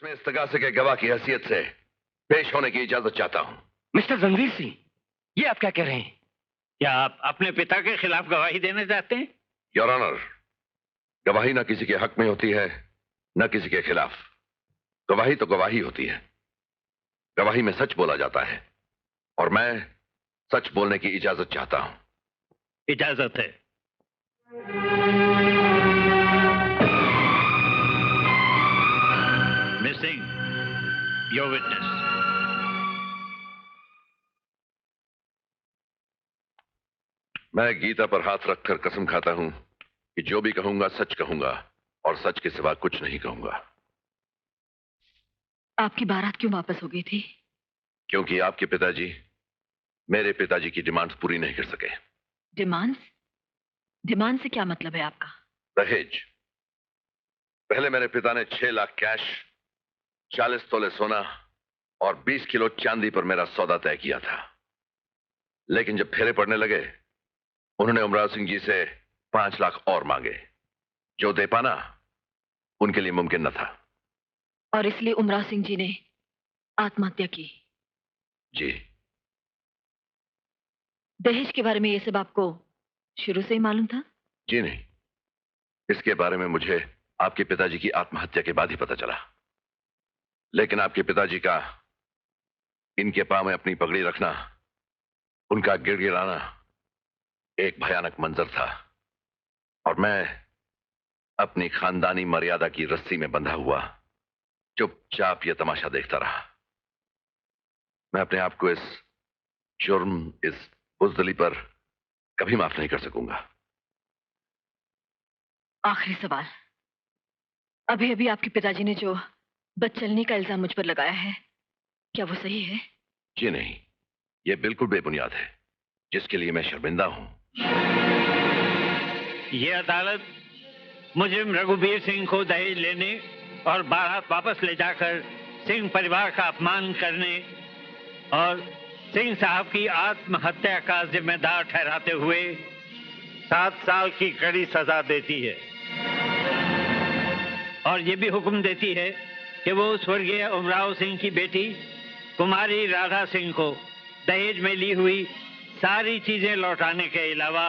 मैं इस्तगासे के गवाह की हैसियत से पेश होने की इजाजत चाहता हूं। मिस्टर रणवीर सिंह, ये आप क्या कह रहे हैं? क्या आप अपने पिता के खिलाफ गवाही देना चाहते हैं? योर ऑनर, गवाही न किसी के हक में होती है न किसी के खिलाफ। गवाही तो गवाही होती है। गवाही में सच बोला जाता है और मैं सच बोलने की इजाजत चाहता हूं। इजाजत है। Miss Singh, your witness. मैं गीता पर हाथ रखकर कसम खाता हूं कि जो भी कहूंगा सच कहूंगा और सच के सिवा कुछ नहीं कहूंगा। आपकी बारात क्यों वापस हो गई थी? क्योंकि आपके पिताजी मेरे पिताजी की डिमांड्स पूरी नहीं कर सके। डिमांड्स? डिमांड से क्या मतलब है आपका? दहेज। पहले मेरे पिता ने 6 लाख कैश, 40 तोले सोना और 20 किलो चांदी पर मेरा सौदा तय किया था। लेकिन जब फेरे पड़ने लगे उन्होंने उमराव सिंह जी से 5 लाख और मांगे। जो दे पाना उनके लिए मुमकिन न था। और इसलिए उमराव सिंह जी ने आत्महत्या की? जी। दहेज के बारे में ये सब आपको शुरू से ही मालूम था? जी नहीं, इसके बारे में मुझे आपके पिताजी की आत्महत्या के बाद ही पता चला। लेकिन आपके पिताजी का इनके पांव में अपनी पगड़ी रखना, उनका गिड़गिड़ाना एक भयानक मंजर था और मैं अपनी खानदानी मर्यादा की रस्सी में बंधा हुआ चुपचाप यह तमाशा देखता रहा। मैं अपने आप को इस जुर्म, इस बुज़दिली पर कभी माफ नहीं कर सकूंगा। आखिरी सवाल, अभी अभी आपके पिताजी ने जो बदचलनी का इल्जाम मुझ पर लगाया है, क्या वो सही है? जी नहीं, यह बिल्कुल बेबुनियाद है, जिसके लिए मैं शर्मिंदा हूं। ये अदालत मुजरिम रघुवीर सिंह को दहेज लेने और बारात वापस ले जाकर सिंह परिवार का अपमान करने और सिंह साहब की आत्महत्या का जिम्मेदार ठहराते हुए 7 साल की कड़ी सजा देती है और ये भी हुक्म देती है कि वो स्वर्गीय उमराव सिंह की बेटी कुमारी राधा सिंह को दहेज में ली हुई सारी चीजें लौटाने के अलावा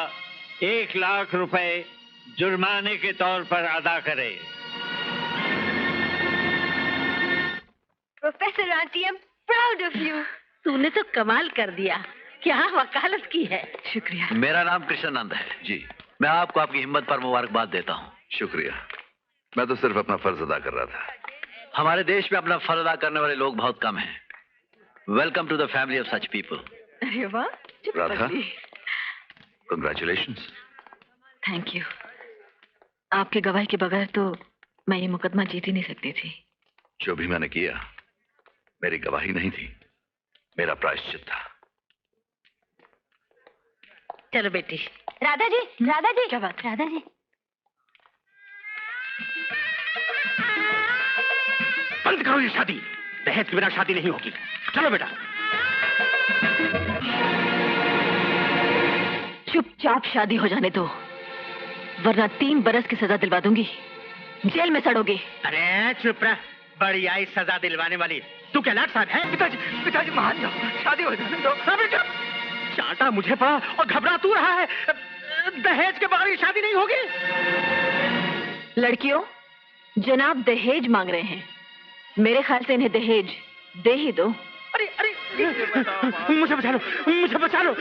1 लाख रुपए जुर्माने के तौर पर अदा करे। Professor aunty, I am proud of you. तूने तो कमाल कर दिया। क्या वकालत की है। शुक्रिया। मेरा नाम कृष्णानंद है जी। मैं आपको आपकी हिम्मत पर मुबारकबाद देता हूँ। शुक्रिया, मैं तो सिर्फ अपना फर्ज अदा कर रहा था। हमारे देश में अपना फर्ज अदा करने वाले लोग बहुत कम हैं। Welcome to the family of such people. अरे वाह, राधा, कंग्रेचुलेशंस। Thank you. आपके गवाही के बगैर तो मैं ये मुकदमा जीत ही नहीं सकती थी। जो भी मैंने किया मेरी गवाही नहीं थी, मेरा प्रायश्चित था। चलो बेटी। राधा जी, राधा जी, क्या बात? राधा जी, बंद करो ये शादी। दहेज के बिना शादी नहीं होगी। चलो बेटा। चुपचाप शादी हो जाने दो, वरना 3 बरस की सजा दिलवा दूंगी। जेल में सड़ोगे। अरे चुप रह, बड़ी आई सजा दिलवाने वाली। तू क्या लाट साहब है? पिताजी, पिताजी मान जाओ, शादी हो जाने दो। अबे चुप। चाटा मुझे पड़ा और घबरा तू रहा है। दहेज के बगैर शादी नहीं होगी। लड़कियों, जनाब दहेज मांग रहे हैं। मेरे ख्याल से इन्हें दहेज दे ही दो। अरे अरे मुझे बचा लो, मुझे बचा लो,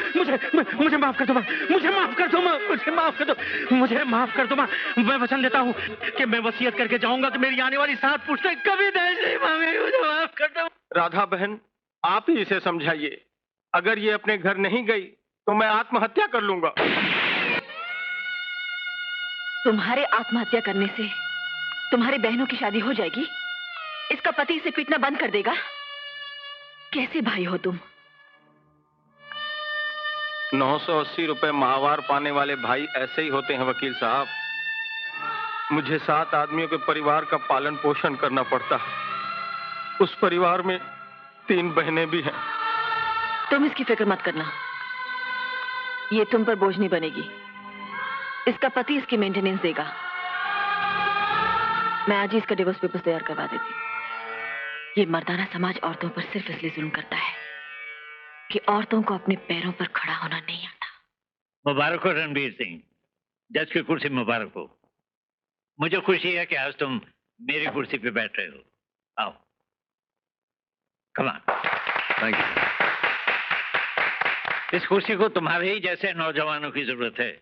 मुझे माफ कर दो माँ, मुझे माफ कर दो माँ, मुझे माफ कर दो, मुझे माफ कर दो माँ। मैं वचन देता हूँ कि मैं वसीयत करके जाऊंगा कि मेरी आने वाली 7 पुश्तें कभी दहेज नहीं मांगेंगी। मुझे माफ कर दो। राधा बहन, आप ही इसे समझाइए। अगर ये अपने घर नहीं गई तो मैं आत्महत्या कर लूंगा। तुम्हारे आत्महत्या करने से तुम्हारी बहनों की शादी हो जाएगी? इसका पति इसे पीटना बंद कर देगा? कैसे भाई हो तुम? 980 रुपए माहवार पाने वाले भाई ऐसे ही होते हैं वकील साहब। मुझे 7 आदमियों के परिवार का पालन पोषण करना पड़ता है। उस परिवार में 3 बहनें भी हैं। तुम इसकी फिक्र मत करना, ये तुम पर बोझ नहीं बनेगी। इसका पति इसकी मेंटेनेंस देगा। मैं आज ही इसका डिवोर्स पेपर्स तैयार करवा देती हूँ। ये मर्दाना समाज औरतों पर सिर्फ इसलिए जुल्म करता है कि औरतों को अपने पैरों पर खड़ा होना नहीं आता। मुबारक हो रणबीर सिंह, जज की कुर्सी मुबारक हो। मुझे खुशी है कि आज तुम मेरी कुर्सी पे बैठ रहे हो। आओ, कम ऑन। Thank you. इस कुर्सी को तुम्हारे ही जैसे नौजवानों की जरूरत है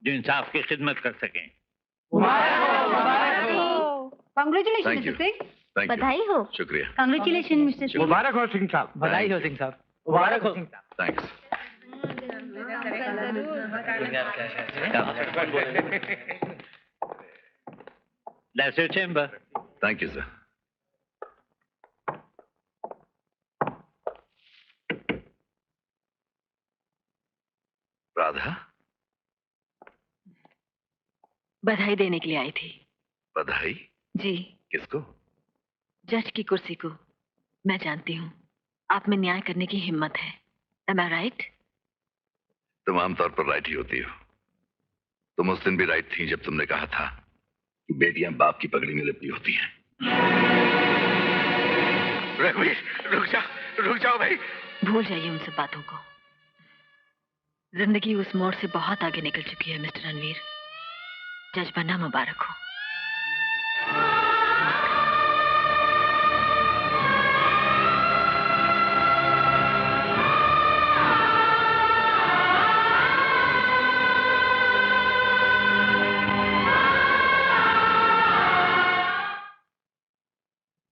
जो इंसाफ की खिदमत कर सकें। Congratulations, Thank you. Mr. Singh. Thank you. बधाई हो। शुक्रिया। Congratulations, Mr. Singh. मुबारक हो सिंह साहब। बधाई हो सिंह साहब। मुबारक हो सिंह साहब। Thanks. That's your chamber. Thank you sir. Radha, बधाई देने के लिए आई थी। बधाई? जी, किसको? जज की कुर्सी को। मैं जानती हूँ आप में न्याय करने की हिम्मत है। Am I right? तुम आमतौर पर राइट ही होती हो। तुम उस दिन भी राइट थी जब तुमने कहा था कि बेटियां बाप की पगड़ी में लिपटी होती हैं। रघुवीर, रुक जाओ भाई। भूल जाइए उन सब बातों को। जिंदगी उस मोड़ से बहुत आगे निकल चुकी है मिस्टर रणवीर। जज बनना मुबारक हो।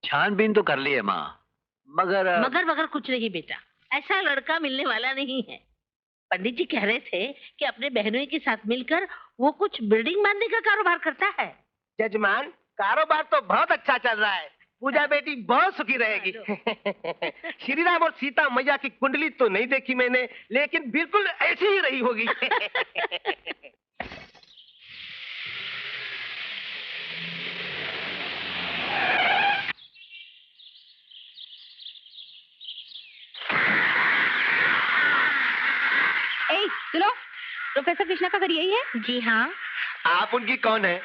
छानबीन तो कर ली है माँ, मगर मगर कुछ नहीं बेटा, ऐसा लड़का मिलने वाला नहीं है। पंडित जी कह रहे थे कि अपने बहनों के साथ मिलकर वो कुछ बिल्डिंग बांधने का कारोबार करता है। जजमान, कारोबार तो बहुत अच्छा चल रहा है। पूजा बेटी बहुत सुखी रहेगी। श्री राम और सीता मैया की कुंडली तो नहीं देखी मैंने, लेकिन बिल्कुल ऐसी ही रही होगी। सुनो, प्रोफेसर कृष्णा का घर यही है? जी हाँ। आप उनकी कौन है?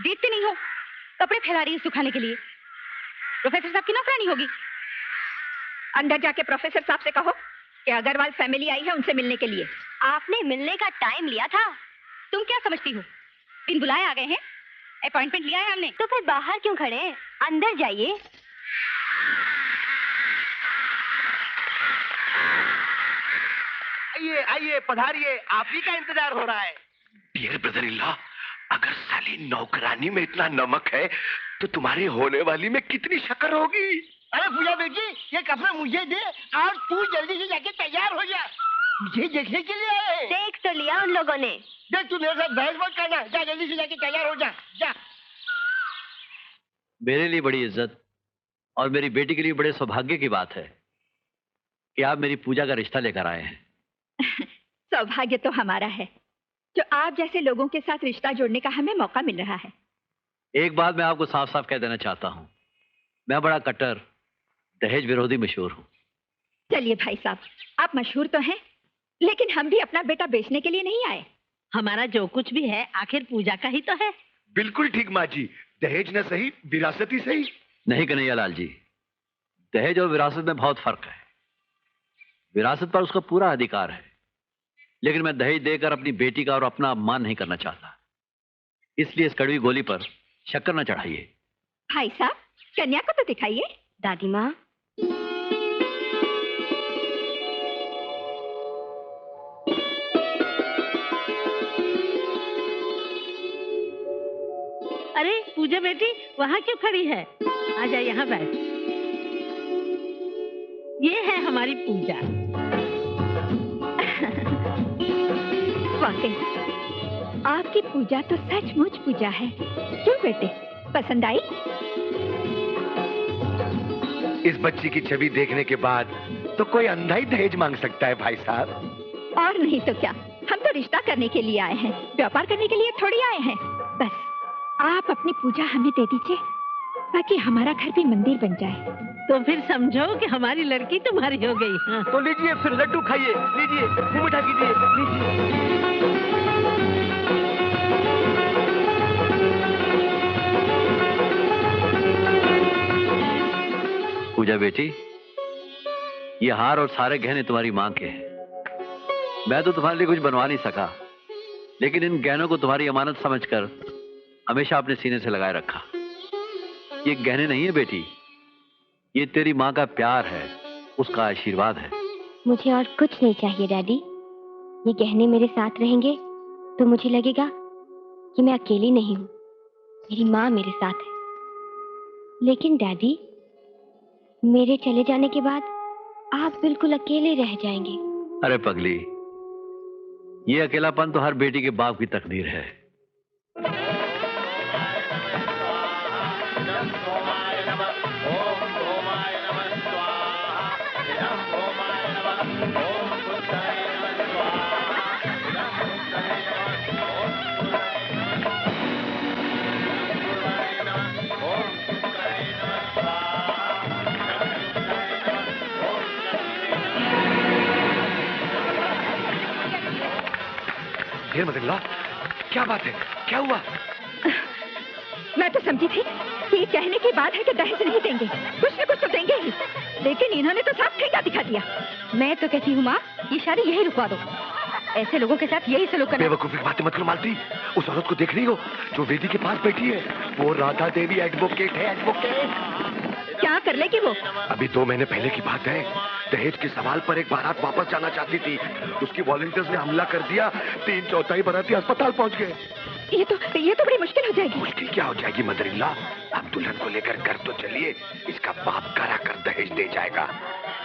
देखते नहीं हो, कपड़े फैला रही है सुखाने के लिए। प्रोफेसर साहब की नौकरानी होगी। अंदर जाके प्रोफेसर साहब से कहो कि अग्रवाल फैमिली आई है उनसे मिलने के लिए। आपने मिलने का टाइम लिया था? तुम क्या समझती हो, बिन बुलाए आ गए हैं? अपॉइंटमेंट लिया है हमने। तो फिर बाहर क्यों खड़े हैं? अंदर जाइए। आइए आइए, पधारिए, आप ही का इंतजार हो रहा है। डियर ब्रदर इन लॉ, अगर साली नौकरानी में इतना नमक है तो तुम्हारी होने वाली में कितनी शक्कर होगी। अरे पूजा बेटी, ये कपड़े मुझे दे और तू जल्दी से जाके तैयार हो जा। मुझे देखने के लिए आए। देख तो लिया उन लोगों ने। देख, तू मेरे साथ बहस मत करना। जा जल्दी से जाके तैयार हो जा। जा। मेरे लिए बड़ी इज्जत और मेरी बेटी के लिए बड़े सौभाग्य की बात है कि आप मेरी पूजा का रिश्ता लेकर आए हैं। सौभाग्य तो हमारा है जो आप जैसे लोगों के साथ रिश्ता जोड़ने का हमें मौका मिल रहा है। एक बात मैं आपको साफ साफ कह देना चाहता हूं, मैं बड़ा कट्टर दहेज विरोधी मशहूर हूं। चलिए भाई साहब, आप मशहूर तो हैं, लेकिन हम भी अपना बेटा बेचने के लिए नहीं आए। हमारा जो कुछ भी है आखिर पूजा का ही तो है। बिल्कुल ठीक माँ जी, दहेज न सही, विरासत ही सही। नहीं कन्हैया लाल जी, दहेज और विरासत में बहुत फर्क है। विरासत पर उसका पूरा अधिकार है, लेकिन मैं दहेज देकर अपनी बेटी का और अपना अपमान नहीं करना चाहता। इसलिए इस कड़वी गोली पर शक्कर न चढ़ाइए। भाई साहब, कन्या को तो दिखाइए। दादी माँ, अरे पूजा बेटी वहाँ क्यों खड़ी है? आजा यहाँ बैठ। ये है हमारी पूजा। वाकई आपकी पूजा तो सचमुच पूजा है। क्यों बेटे, पसंद आई? इस बच्ची की छवि देखने के बाद तो कोई अंधा ही दहेज मांग सकता है भाई साहब। और नहीं तो क्या, हम तो रिश्ता करने के लिए आए हैं, व्यापार करने के लिए थोड़ी आए हैं। बस आप अपनी पूजा हमें दे दीजिए ताकि हमारा घर भी मंदिर बन जाए। तो फिर समझो कि हमारी लड़की तुम्हारी हो गई। हाँ। तो लीजिए, फिर लड्डू खाइए, लीजिए, मुंह मीठा कीजिए, लीजिए। पूजा बेटी, ये हार और सारे गहने तुम्हारी मांग के हैं। मैं तो तुम्हारे लिए कुछ बनवा नहीं सका, लेकिन इन गहनों को तुम्हारी अमानत समझकर हमेशा अपने सीने से लगाए रखा। ये गहने नहीं है बेटी, ये तेरी माँ का प्यार है, उसका आशीर्वाद है। मुझे और कुछ नहीं चाहिए डैडी। ये गहने मेरे साथ रहेंगे तो मुझे लगेगा कि मैं अकेली नहीं हूँ, मेरी माँ मेरे साथ है। लेकिन डैडी, मेरे चले जाने के बाद आप बिल्कुल अकेले रह जाएंगे। अरे पगली, ये अकेलापन तो हर बेटी के बाप की तकदीर है। मदनला, क्या बात है, क्या हुआ? मैं तो समझी थी कि ये कहने की बात है कि दहेज नहीं देंगे, कुछ न कुछ तो देंगे ही, लेकिन इन्होंने तो साफ ठेका दिखा दिया। मैं तो कहती हूँ माँ, ये शादी यही रुकवा दो। ऐसे लोगों के साथ यही सलूक करना। बेवकूफी की बातें मत करो मालती। उस औरत को देख रही हो जो वेदी के पास बैठी है? वो राधा देवी एडवोकेट है, एडवोकेट। क्या कर लेगी वो? अभी 2 महीने पहले की बात है, दहेज के सवाल पर एक बारात वापस जाना चाहती थी, उसकी वॉलंटियर्स ने हमला कर दिया, 3/4 बाराती अस्पताल पहुंच गए। ये तो बड़ी मुश्किल हो जाएगी। मुश्किल क्या हो जाएगी मदर-इन-लॉ? अब दुल्हन को लेकर घर तो चलिए, इसका बाप करा कर दहेज दे जाएगा।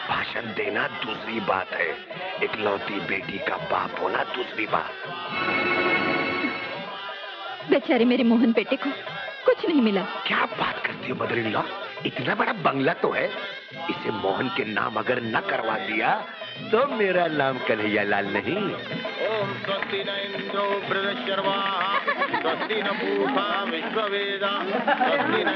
भाषण देना दूसरी बात है, इकलौती बेटी का बाप होना दूसरी बात। बेचारे मेरे मोहन बेटे को कुछ नहीं मिला। क्या बात करती हो मदर-इन-लॉ? इतना बड़ा बंगला तो है, इसे मोहन के नाम अगर न करवा दिया तो मेरा नाम कन्हैया लाल नहीं। ओम स्वस्ति न इंद्रो बृहस्पतिर्वा स्वस्ति न पूषा विश्ववेदा स्वस्ति न